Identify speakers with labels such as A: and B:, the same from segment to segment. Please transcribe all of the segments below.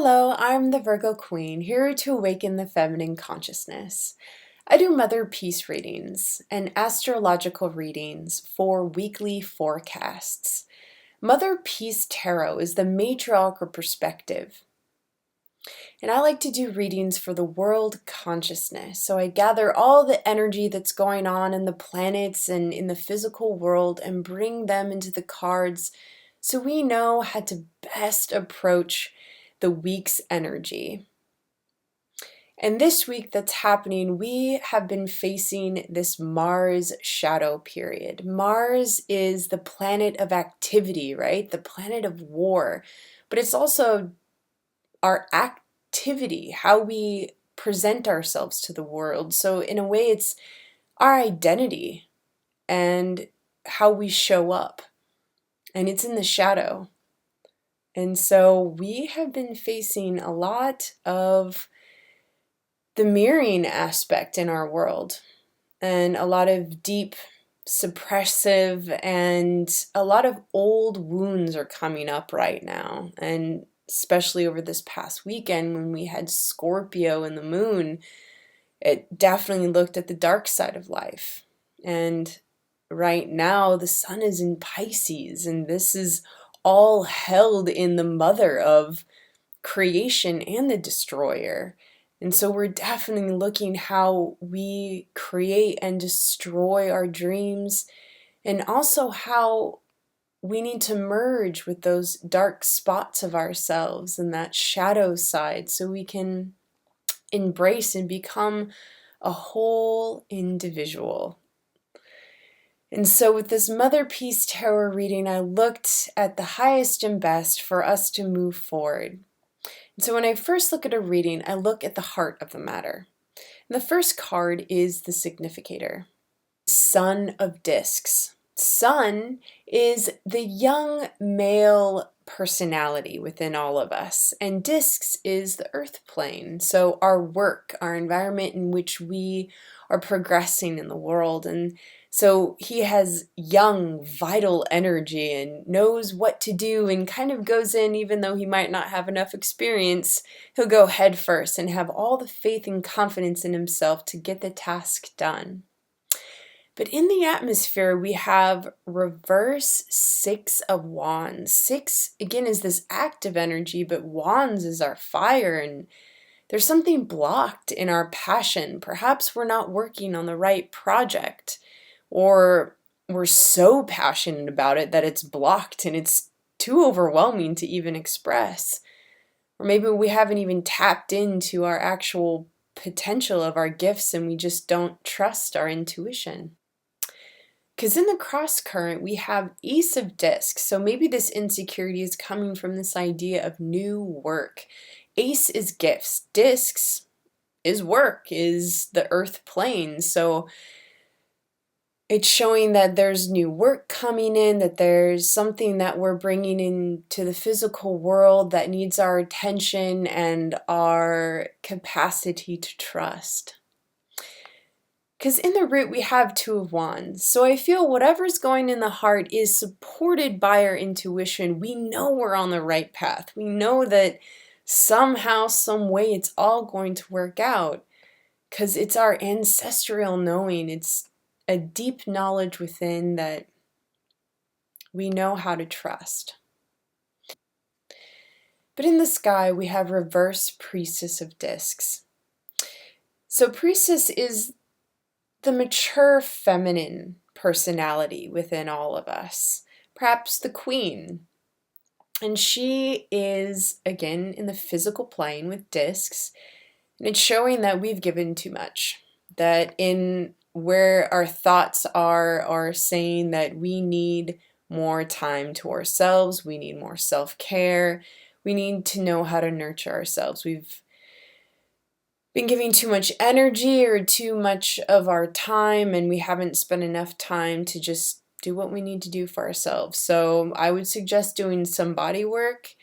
A: Hello, I'm the Virgo Queen, here to awaken the feminine consciousness. I do mother peace readings and astrological readings for weekly forecasts. Mother Peace Tarot is the matriarchal perspective. And I like to do readings for the world consciousness. So I gather all the energy that's going on in the planets and in the physical world and bring them into the cards so we know how to best approach the week's energy. And this week that's happening, we have been facing this Mars shadow period. Mars is the planet of activity, right? The planet of war. But it's also our activity, how we present ourselves to the world. So in a way, it's our identity and how we show up. And it's in the shadow. And so we have been facing a lot of the mirroring aspect in our world and a lot of deep suppressive and a lot of old wounds are coming up right now. And especially over this past weekend when we had Scorpio and the moon, it definitely looked at the dark side of life. And right now the sun is in Pisces, and this is all held in the mother of creation and the destroyer. And so we're definitely looking how we create and destroy our dreams, and also how we need to merge with those dark spots of ourselves and that shadow side so we can embrace and become a whole individual. And so with this Mother Peace Tarot reading, I looked at the highest and best for us to move forward. And so when I first look at a reading, I look at the heart of the matter. And the first card is the significator, Sun of Discs. Sun is the young male personality within all of us, and discs is the earth plane, so our work, our environment in which we are progressing in the world. And so he has young, vital energy and knows what to do and kind of goes in, even though he might not have enough experience, he'll go head first and have all the faith and confidence in himself to get the task done. But in the atmosphere, we have reverse Six of Wands. Six, again, is this active energy, but Wands is our fire, and there's something blocked in our passion. Perhaps we're not working on the right project, or we're so passionate about it that it's blocked and it's too overwhelming to even express. Or maybe we haven't even tapped into our actual potential of our gifts and we just don't trust our intuition. Because in the cross current, we have Ace of Discs. So maybe this insecurity is coming from this idea of new work. Ace is gifts. Discs is work, is the earth plane. So it's showing that there's new work coming in, that there's something that we're bringing into the physical world that needs our attention and our capacity to trust. Because in the root, we have Two of Wands. So I feel whatever's going in the heart is supported by our intuition. We know we're on the right path. We know that somehow, some way, it's all going to work out. Because it's our ancestral knowing. It's a deep knowledge within that we know how to trust. But in the sky, we have reverse Priestess of Discs. So Priestess is the mature feminine personality within all of us, perhaps the queen. And she is, again, in the physical plane with discs, and it's showing that we've given too much, that in where our thoughts are saying that we need more time to ourselves, we need more self-care, we need to know how to nurture ourselves. We've been giving too much energy or too much of our time, and we haven't spent enough time to just do what we need to do for ourselves. So I would suggest doing some body work,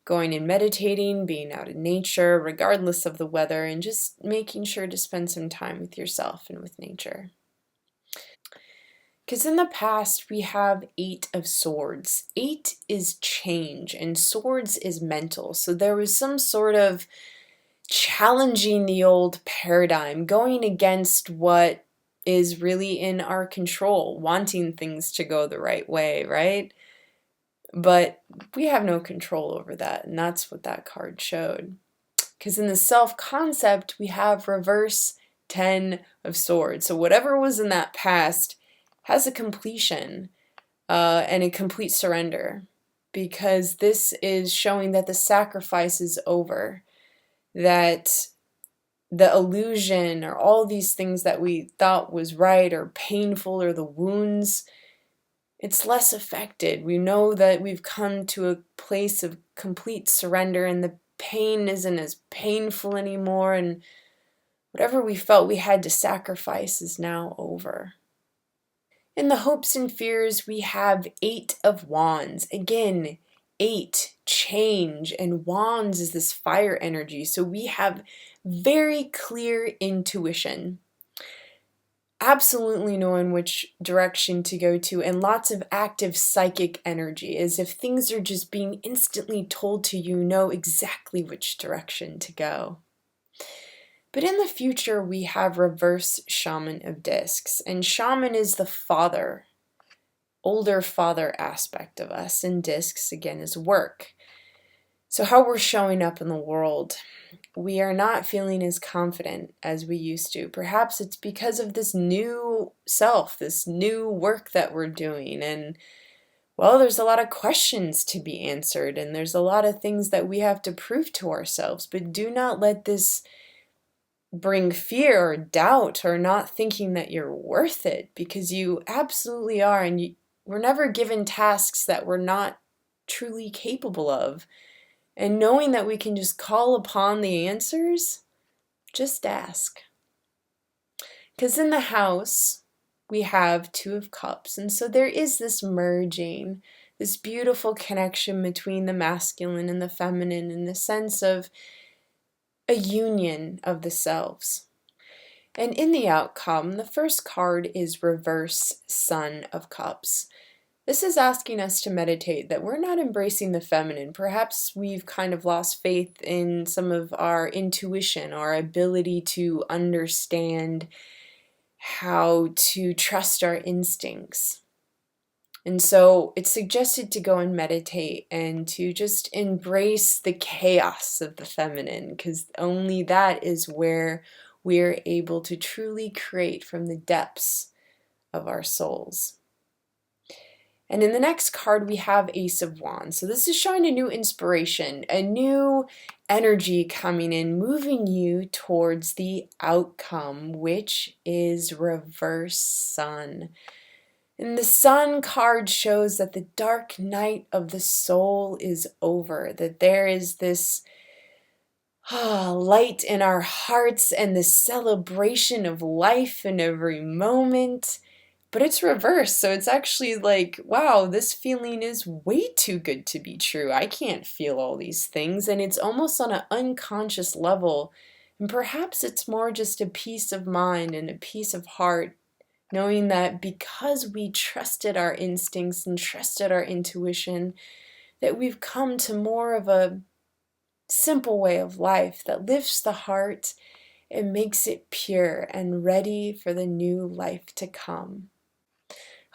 A: going and meditating, being out in nature, regardless of the weather, and just making sure to spend some time with yourself and with nature. Because in the past, we have 8 of Swords. 8 is change, and Swords is mental. So there was some sort of challenging the old paradigm, going against what is really in our control, wanting things to go the right way, right? But we have no control over that, and that's what that card showed. Because in the self-concept, we have reverse 10 of Swords. So whatever was in that past has a completion and a complete surrender. Because this is showing that the sacrifice is over. That the illusion or all these things that we thought was right or painful or the wounds, it's less affected. We know that we've come to a place of complete surrender and the pain isn't as painful anymore, and whatever we felt we had to sacrifice is now over. In the hopes and fears, we have 8 of Wands. Again, 8, change, and Wands is this fire energy. So we have very clear intuition. Absolutely knowing which direction to go to, and lots of active psychic energy, as if things are just being instantly told to you, know exactly which direction to go. But in the future, we have reverse Shaman of Discs, and Shaman is the father, older father aspect of us, and Discs, again, is work. So how we're showing up in the world. We are not feeling as confident as we used to. Perhaps it's because of this new self, this new work that we're doing. And, well, there's a lot of questions to be answered, and there's a lot of things that we have to prove to ourselves. But do not let this bring fear or doubt or not thinking that you're worth it, because you absolutely are. And we're never given tasks that we're not truly capable of. And knowing that we can just call upon the answers, just ask. Because in the house, we have 2 of Cups. And so there is this merging, this beautiful connection between the masculine and the feminine in the sense of a union of the selves. And in the outcome, the first card is reverse Sun of Cups. This is asking us to meditate that we're not embracing the feminine. Perhaps we've kind of lost faith in some of our intuition, our ability to understand how to trust our instincts. And so it's suggested to go and meditate and to just embrace the chaos of the feminine, because only that is where we're able to truly create from the depths of our souls. And in the next card, we have Ace of Wands. So this is showing a new inspiration, a new energy coming in, moving you towards the outcome, which is reverse Sun. And the Sun card shows that the dark night of the soul is over, that there is this light in our hearts and the celebration of life in every moment. But it's reversed, so it's actually like, wow, this feeling is way too good to be true. I can't feel all these things, and it's almost on an unconscious level. And perhaps it's more just a peace of mind and a peace of heart, knowing that because we trusted our instincts and trusted our intuition, that we've come to more of a simple way of life that lifts the heart and makes it pure and ready for the new life to come.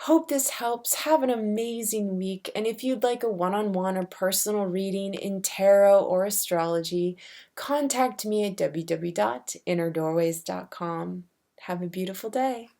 A: Hope this helps. Have an amazing week. And if you'd like a one-on-one or personal reading in tarot or astrology, contact me at www.innerdoorways.com. Have a beautiful day.